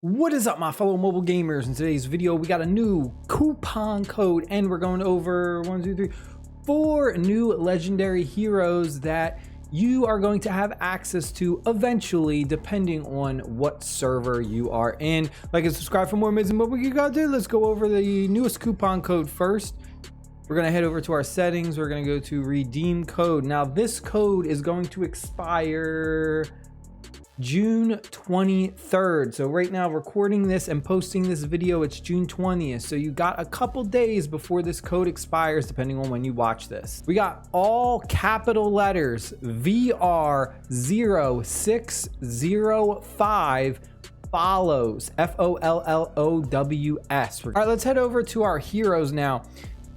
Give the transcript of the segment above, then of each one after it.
What is up, my fellow mobile gamers? In today's video we got a new coupon code and we're going over 4 new legendary heroes that you are going to have access to eventually, depending on what server you are in. Like and subscribe for more amazing mobile geek content. Let's go over the newest coupon code first. We're gonna head over to our settings. We're gonna go to redeem code. Now this code is going to expire June 23rd. So right now, recording this and posting this video, it's June 20th. So you got a couple days before this code expires, depending on when you watch this. We got all capital letters VR0605 follows, FOLLOWS. All right, let's head over to our heroes now.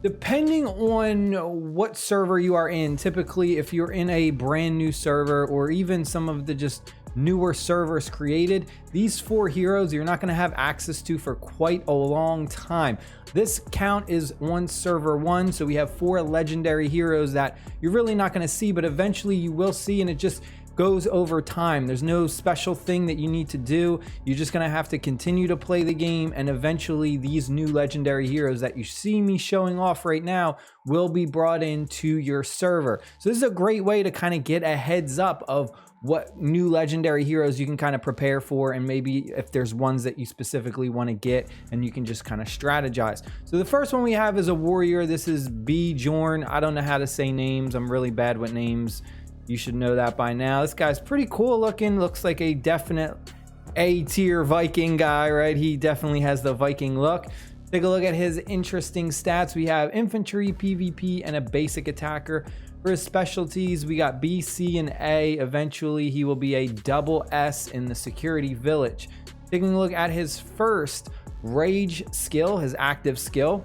Depending on what server you are in, typically if you're in a brand new server or even some of the just newer servers created, these 4 heroes you're not going to have access to for quite a long time. This count is on server 1, so we have 4 legendary heroes that you're really not going to see, but eventually you will see, and it just goes over time. There's no special thing that you need to do. You're just gonna have to continue to play the game, and eventually these new legendary heroes that you see me showing off right now will be brought into your server. So this is a great way to kind of get a heads up of what new legendary heroes you can kind of prepare for, and maybe if there's ones that you specifically want to get, and you can just kind of strategize. So the first one we have is a warrior. This is Bjorn. I don't know how to say names. I'm really bad with names. You should know that by now. This guy's pretty cool looking. Looks like a definite A-tier Viking guy, right? He definitely has the Viking look. Take a look at his interesting stats. We have infantry, PvP, and a basic attacker. For his specialties, we got B, C, and A. Eventually, he will be a double S in the security village. Taking a look at his first rage skill, his active skill,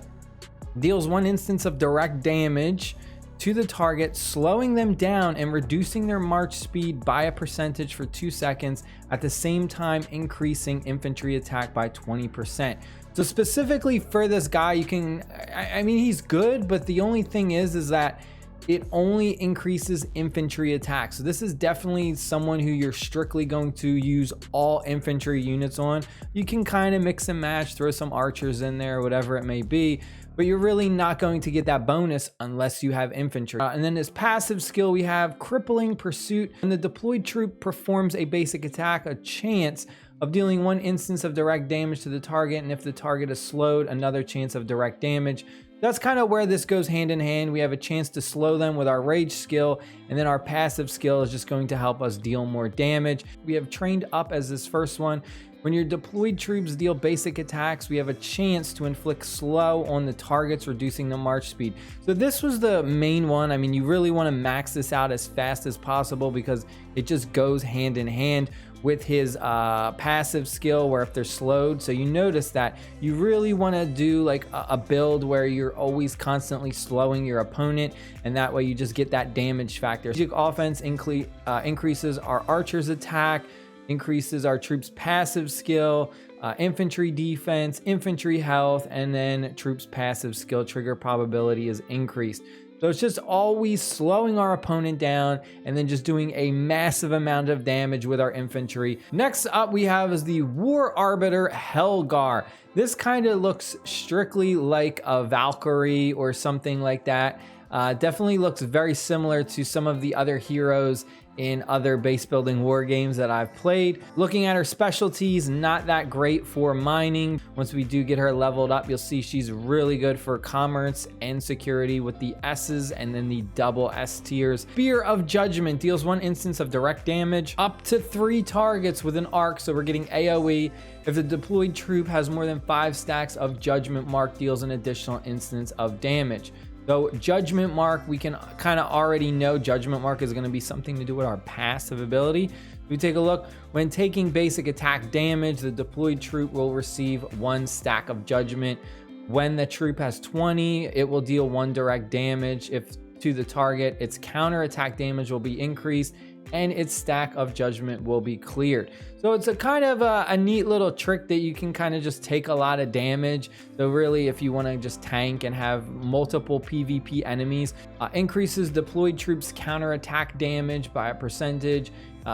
deals 1 instance of direct damage to the target, slowing them down and reducing their march speed by a percentage for 2 seconds, at the same time increasing infantry attack by 20%. So specifically for this guy, you can, I mean, he's good, but the only thing is that it only increases infantry attack. So this is definitely someone who you're strictly going to use all infantry units on. You can kind of mix and match, throw some archers in there, whatever it may be, but you're really not going to get that bonus unless you have infantry. And then his passive skill, we have crippling pursuit. When the deployed troop performs a basic attack, a chance of dealing 1 instance of direct damage to the target, and if the target is slowed, another chance of direct damage. That's kind of where this goes hand in hand. We have a chance to slow them with our rage skill, and then our passive skill is just going to help us deal more damage. We have trained up as this first one. When your deployed troops deal basic attacks, we have a chance to inflict slow on the targets, reducing the march speed. So this was the main one. I mean, you really want to max this out as fast as possible because it just goes hand in hand with his passive skill, where if they're slowed. So you notice that you really want to do like a build where you're always constantly slowing your opponent, and that way you just get that damage factor. Strategic offense increases our archers attack, increases our troops passive skill, infantry defense, infantry health, and then troops passive skill trigger probability is increased. So it's just always slowing our opponent down and then just doing a massive amount of damage with our infantry. Next up we have is the War Arbiter Helgar. This kind of looks strictly like a Valkyrie or something like that. Definitely looks very similar to some of the other heroes in other base building war games that I've played. Looking at her specialties, not that great for mining. Once we do get her leveled up, you'll see she's really good for commerce and security with the S's and then the double S tiers. Spear of Judgment deals 1 instance of direct damage up to 3 targets with an arc, so we're getting AoE. If the deployed troop has more than 5 stacks of Judgment Mark, deals an additional instance of damage. So Judgment Mark, we can kind of already know Judgment Mark is going to be something to do with our passive ability. If we take a look, when taking basic attack damage, the deployed troop will receive 1 stack of Judgment. When the troop has 20, it will deal 1 direct damage. If to the target, its counter attack damage will be increased, and its stack of Judgment will be cleared. So it's a kind of a neat little trick that you can kind of just take a lot of damage. So really, if you want to just tank and have multiple PvP enemies, increases deployed troops counter attack damage by a percentage,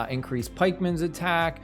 increase pikeman's attack,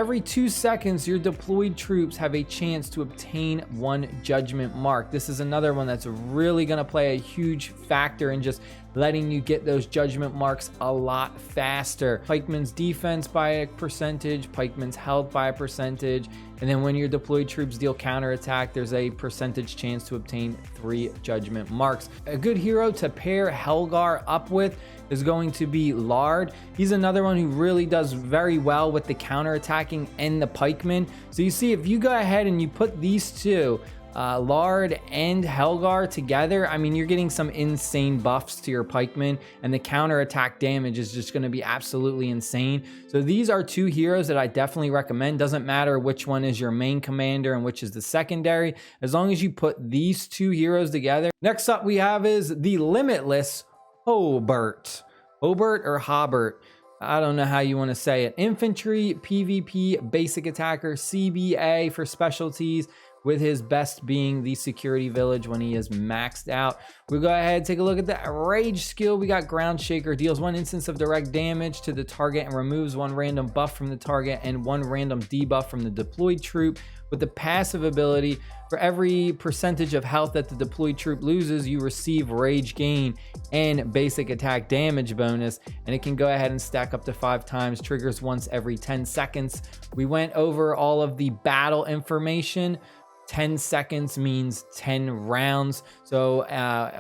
Every 2 seconds, your deployed troops have a chance to obtain 1 judgment mark. This is another one that's really going to play a huge factor in just letting you get those judgment marks a lot faster. Pikeman's defense by a percentage, Pikeman's health by a percentage, and then when your deployed troops deal counterattack, there's a percentage chance to obtain 3 judgment marks. A good hero to pair Helgar up with is going to be Lard. He's another one who really does very well with the counterattacking and the pikemen. So you see, if you go ahead and you put these two, Lard and Helgar together, I mean, you're getting some insane buffs to your pikemen, and the counterattack damage is just going to be absolutely insane. So these are 2 heroes that I definitely recommend. Doesn't matter which one is your main commander and which is the secondary, as long as you put these 2 heroes together. Next up we have is the limitless Hobert. Hobert or Hobert, I don't know how you want to say it. Infantry, PvP, basic attacker, CBA for specialties, with his best being the security village when he is maxed out. We'll go ahead and take a look at the rage skill. We got ground shaker, deals 1 instance of direct damage to the target and removes 1 random buff from the target and 1 random debuff from the deployed troop. With the passive ability, for every percentage of health that the deployed troop loses, you receive rage gain and basic attack damage bonus, and it can go ahead and stack up to 5 times, triggers once every 10 seconds. We went over all of the battle information. 10 seconds means 10 rounds. So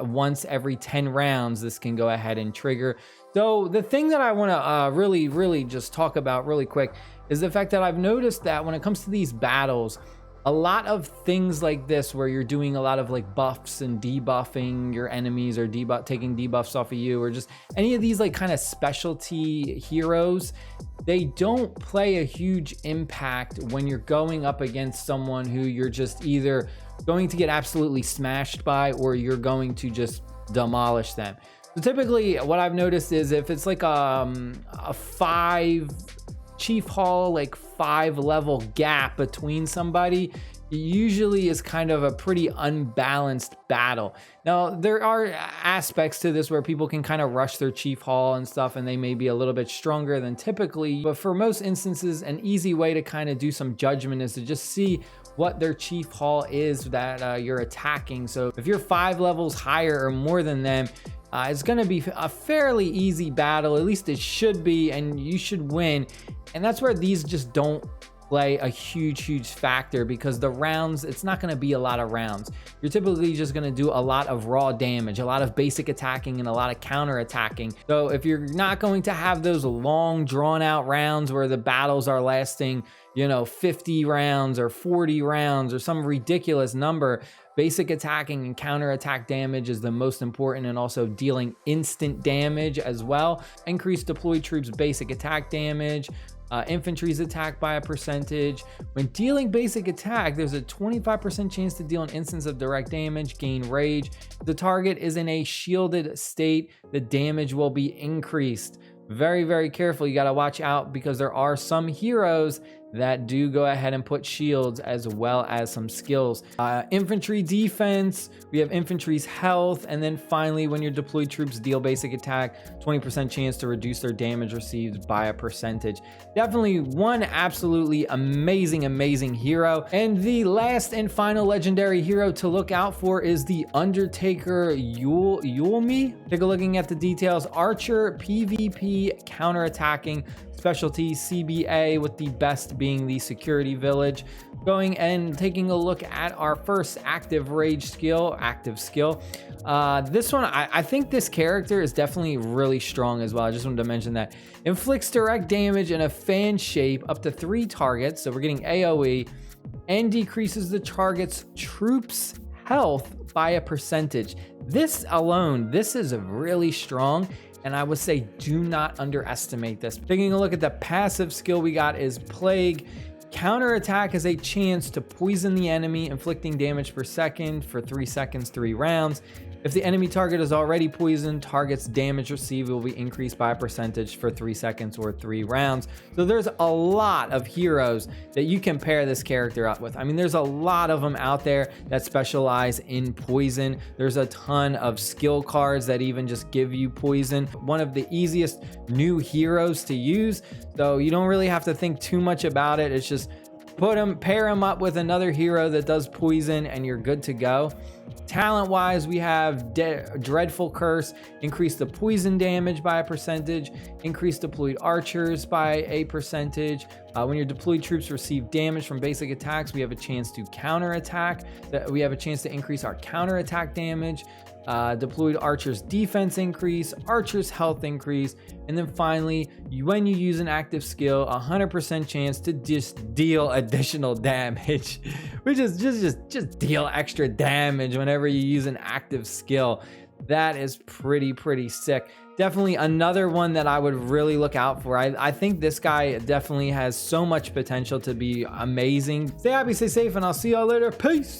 once every 10 rounds, this can go ahead and trigger. So the thing that I want to really just talk about really quick is the fact that I've noticed that when it comes to these battles, a lot of things like this where you're doing a lot of like buffs and debuffing your enemies, or taking debuffs off of you, or just any of these like kind of specialty heroes, they don't play a huge impact when you're going up against someone who you're just either going to get absolutely smashed by, or you're going to just demolish them. So typically what I've noticed is if it's like a 5 Chief Hall, like 5 level gap between somebody, it usually is kind of a pretty unbalanced battle. Now, there are aspects to this where people can kind of rush their Chief Hall and stuff, and they may be a little bit stronger than typically, but for most instances, an easy way to kind of do some judgment is to just see what their Chief Hall is that you're attacking. So if you're 5 levels higher or more than them, it's going to be a fairly easy battle, at least it should be, and you should win. And that's where these just don't play a huge factor, because the rounds, it's not going to be a lot of rounds. You're typically just going to do a lot of raw damage, a lot of basic attacking, and a lot of counter attacking. So if you're not going to have those long drawn out rounds where the battles are lasting, 50 rounds or 40 rounds or some ridiculous number, basic attacking and counter attack damage is the most important, and also dealing instant damage as well. Increase deployed troops basic attack damage, infantry's attack by a percentage. When dealing basic attack, there's a 25% chance to deal an instance of direct damage, gain rage. If the target is in a shielded state, the damage will be increased. Very careful. You got to watch out, because there are some heroes that do go ahead and put shields as well as some skills. Infantry defense, we have infantry's health, and then finally, when your deployed troops deal basic attack, 20% chance to reduce their damage received by a percentage. Definitely one absolutely amazing hero. And the last and final legendary hero to look out for is the Undertaker Yulmi. Take a looking at the details. Archer, PvP, counterattacking, specialty CBA, with the best being the security village. Going and taking a look at our first active skill. This one, I think this character is definitely really strong as well. I just wanted to mention that. Inflicts direct damage in a fan shape up to 3 targets, so we're getting AoE, and decreases the target's troops' health by a percentage. This alone, this is really strong, and I would say do not underestimate this. Taking a look at the passive skill we got is Plague. Counterattack is a chance to poison the enemy, inflicting damage per second for 3 seconds, 3 rounds. If the enemy target is already poisoned, target's damage received will be increased by a percentage for 3 seconds or 3 rounds. So there's a lot of heroes that you can pair this character up with. I mean, there's a lot of them out there that specialize in poison. There's a ton of skill cards that even just give you poison. One of the easiest new heroes to use, so you don't really have to think too much about it. It's just pair him up with another hero that does poison and you're good to go. Talent wise, we have Dreadful Curse, increase the poison damage by a percentage, increase deployed archers by a percentage. When your deployed troops receive damage from basic attacks, we have a chance to counterattack. We have a chance to increase our counterattack damage. Deployed archers defense increase, archers health increase, and then finally, when you use an active skill, 100% chance to just deal additional damage, which is just deal extra damage whenever you use an active skill. That is pretty sick. Definitely another one that I would really look out for. I think this guy definitely has so much potential to be amazing. Stay happy, stay safe, and I'll see y'all later. Peace.